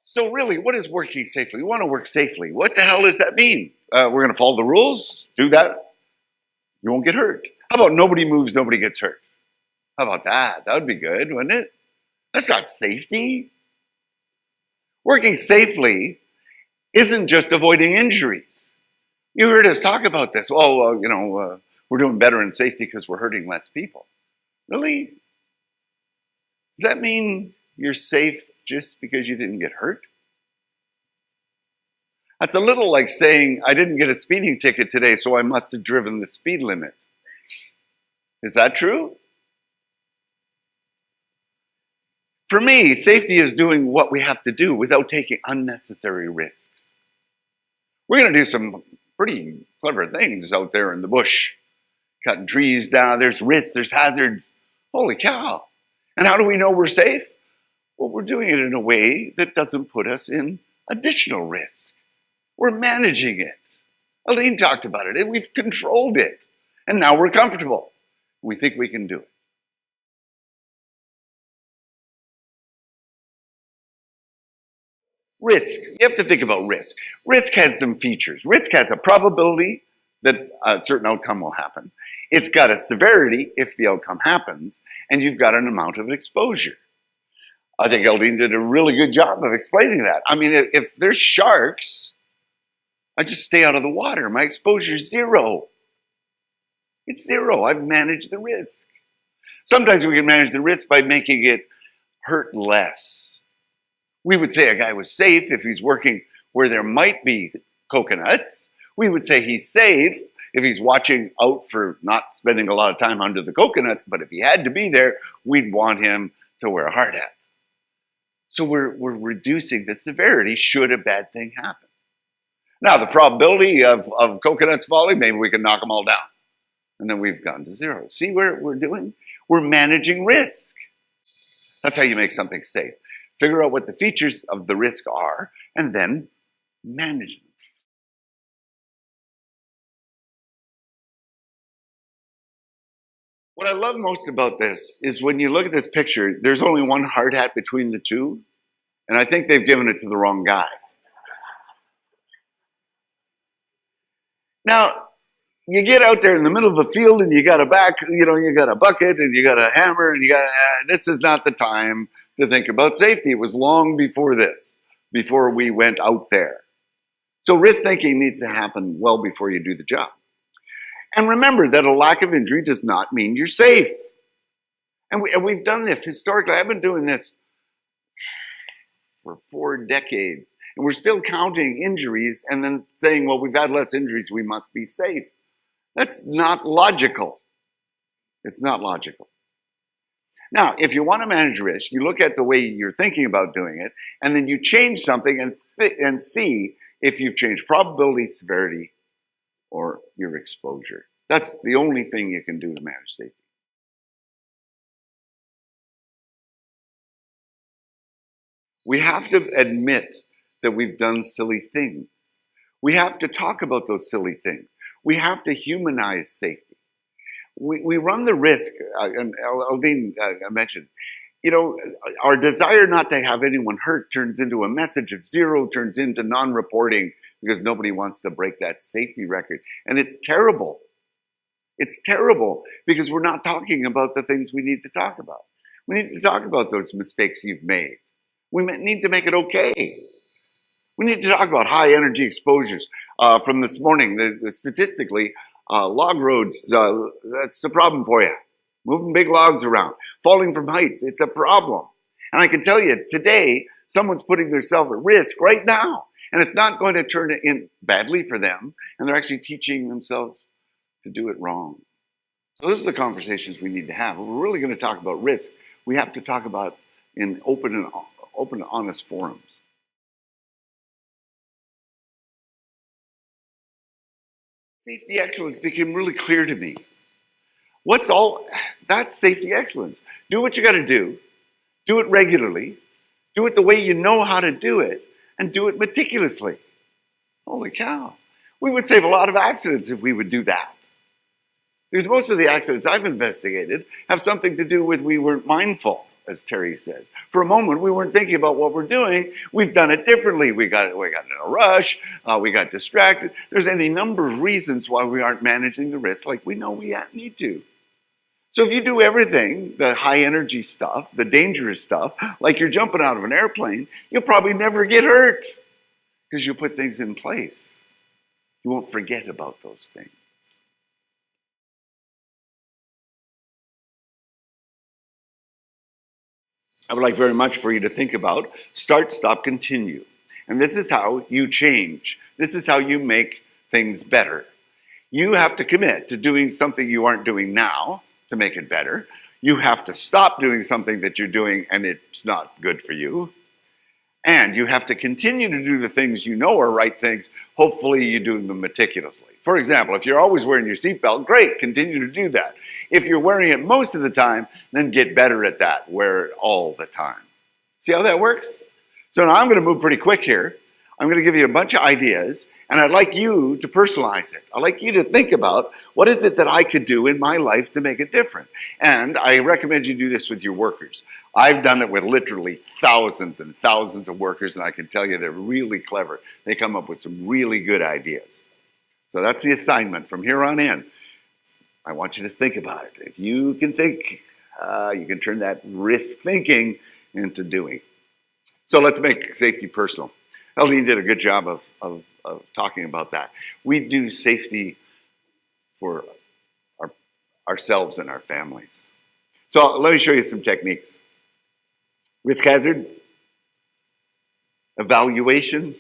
So really, what is working safely? We want to work safely. What the hell does that mean? We're going to follow the rules, do that, you won't get hurt. How about nobody moves, nobody gets hurt? How about that? That would be good, wouldn't it? That's not safety. Working safely isn't just avoiding injuries. You heard us talk about this. Oh, we're doing better in safety because we're hurting less people. Really? Does that mean you're safe just because you didn't get hurt? That's a little like saying, I didn't get a speeding ticket today, so I must have driven the speed limit. Is that true? For me, safety is doing what we have to do without taking unnecessary risks. We're going to do some pretty clever things out there in the bush. Cutting trees down, there's risks, there's hazards. Holy cow. And how do we know we're safe? Well, we're doing it in a way that doesn't put us in additional risk. We're managing it. Aline talked about it, and we've controlled it. And now we're comfortable. We think we can do it. Risk. You have to think about risk. Risk has some features. Risk has a probability that a certain outcome will happen. It's got a severity if the outcome happens, and you've got an amount of exposure. I think Eldine did a really good job of explaining that. I mean, if there's sharks, I just stay out of the water. My exposure is zero. It's zero. I've managed the risk. Sometimes we can manage the risk by making it hurt less. We would say a guy was safe if he's working where there might be coconuts. We would say he's safe if he's watching out for not spending a lot of time under the coconuts, but if he had to be there, we'd want him to wear a hard hat. So we're reducing the severity should a bad thing happen. Now, the probability of coconuts falling, maybe we can knock them all down. And then we've gone to zero. See what we're doing? We're managing risk. That's how you make something safe. Figure out what the features of the risk are, and then manage them. What I love most about this is when you look at this picture, there's only one hard hat between the two, and I think they've given it to the wrong guy. Now, you get out there in the middle of the field and you got you got a bucket and you got a hammer and this is not the time to think about safety. It was long before this, before we went out there. So risk thinking needs to happen well before you do the job. And remember that a lack of injury does not mean you're safe. And we've done this historically. I've been doing this for 4 decades. And we're still counting injuries and then saying, well, we've had less injuries, we must be safe. That's not logical. It's not logical. Now, if you want to manage risk, you look at the way you're thinking about doing it, and then you change something and see if you've changed probability, severity, or your exposure. That's the only thing you can do to manage safety. We have to admit that we've done silly things. We have to talk about those silly things. We have to humanize safety. We run the risk, and Eldine mentioned, our desire not to have anyone hurt turns into a message of zero, turns into non-reporting because nobody wants to break that safety record. And it's terrible. It's terrible because we're not talking about the things we need to talk about. We need to talk about those mistakes you've made. We need to make it okay. We need to talk about high energy exposures. From this morning, statistically, log roads, that's a problem for you. Moving big logs around, falling from heights, it's a problem. And I can tell you today, someone's putting themselves at risk right now. And it's not going to turn it in badly for them. And they're actually teaching themselves to do it wrong. So this is the conversations we need to have. If we're really going to talk about risk, we have to talk about in open and honest forums. Safety excellence became really clear to me. That's safety excellence. Do what you got to do it regularly, do it the way you know how to do it, and do it meticulously. Holy cow. We would save a lot of accidents if we would do that. Because most of the accidents I've investigated have something to do with we weren't mindful as Terry says. For a moment, we weren't thinking about what we're doing. We've done it differently. We got in a rush. We got distracted. There's any number of reasons why we aren't managing the risk like we know we need to. So if you do everything, the high energy stuff, the dangerous stuff, like you're jumping out of an airplane, you'll probably never get hurt because you'll put things in place. You won't forget about those things. I would like very much for you to think about start, stop, continue. And this is how you change. This is how you make things better. You have to commit to doing something you aren't doing now to make it better. You have to stop doing something that you're doing and it's not good for you. And you have to continue to do the things you know are right things. Hopefully you do them meticulously. For example, if you're always wearing your seatbelt, great, continue to do that. If you're wearing it most of the time, then get better at that. Wear it all the time. See how that works? So now I'm going to move pretty quick here. I'm going to give you a bunch of ideas, and I'd like you to personalize it. I'd like you to think about what is it that I could do in my life to make it different. And I recommend you do this with your workers. I've done it with literally thousands and thousands of workers, and I can tell you they're really clever. They come up with some really good ideas. So that's the assignment from here on in. I want you to think about it. If you can think, you can turn that risk thinking into doing. So let's make safety personal. Eldine did a good job of talking about that. We do safety for ourselves and our families. So let me show you some techniques. Risk hazard, evaluation.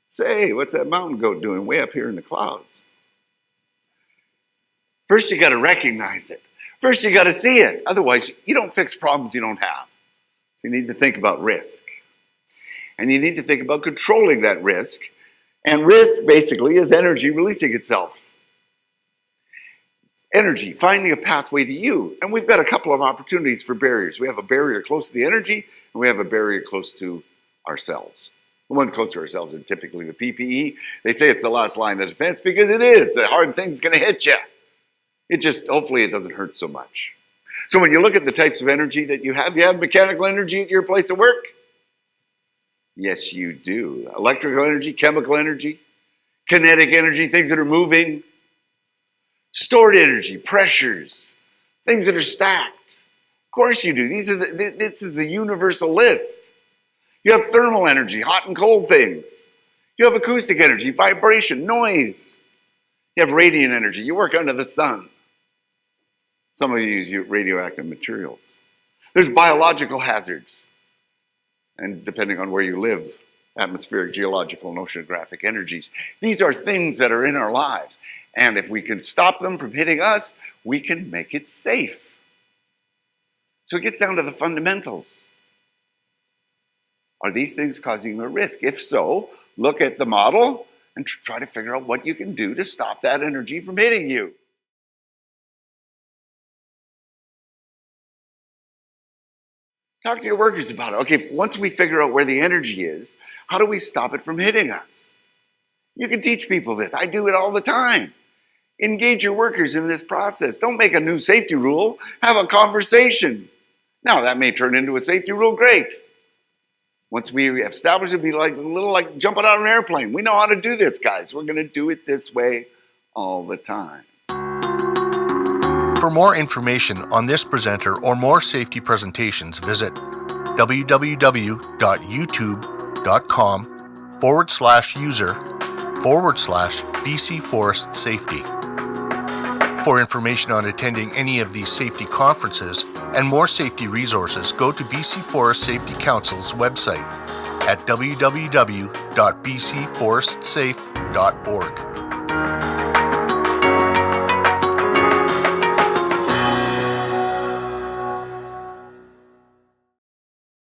Say, what's that mountain goat doing way up here in the clouds? First, you got to recognize it. First, you got to see it. Otherwise, you don't fix problems you don't have. So you need to think about risk. And you need to think about controlling that risk. And risk, basically, is energy releasing itself. Energy, finding a pathway to you. And we've got a couple of opportunities for barriers. We have a barrier close to the energy, and we have a barrier close to ourselves. The ones close to ourselves are typically the PPE. They say it's the last line of defense because it is. The hard thing's going to hit you. It just, hopefully it doesn't hurt so much. So when you look at the types of energy that you have mechanical energy at your place of work? Yes, you do. Electrical energy, chemical energy, kinetic energy, things that are moving, stored energy, pressures, things that are stacked. Of course you do. This is the universal list. You have thermal energy, hot and cold things. You have acoustic energy, vibration, noise. You have radiant energy. You work under the sun. Some of you use radioactive materials. There's biological hazards. And depending on where you live, atmospheric, geological, and oceanographic energies. These are things that are in our lives. And if we can stop them from hitting us, we can make it safe. So it gets down to the fundamentals. Are these things causing a risk? If so, look at the model and try to figure out what you can do to stop that energy from hitting you. Talk to your workers about it. Okay, once we figure out where the energy is, how do we stop it from hitting us? You can teach people this. I do it all the time. Engage your workers in this process. Don't make a new safety rule. Have a conversation. Now, that may turn into a safety rule. Great. Once we establish it, it'll be like a little like jumping out of an airplane. We know how to do this, guys. We're going to do it this way all the time. For more information on this presenter or more safety presentations, visit www.youtube.com/user/BC Forest Safety. For information on attending any of these safety conferences and more safety resources, go to BC Forest Safety Council's website at www.bcforestsafe.org.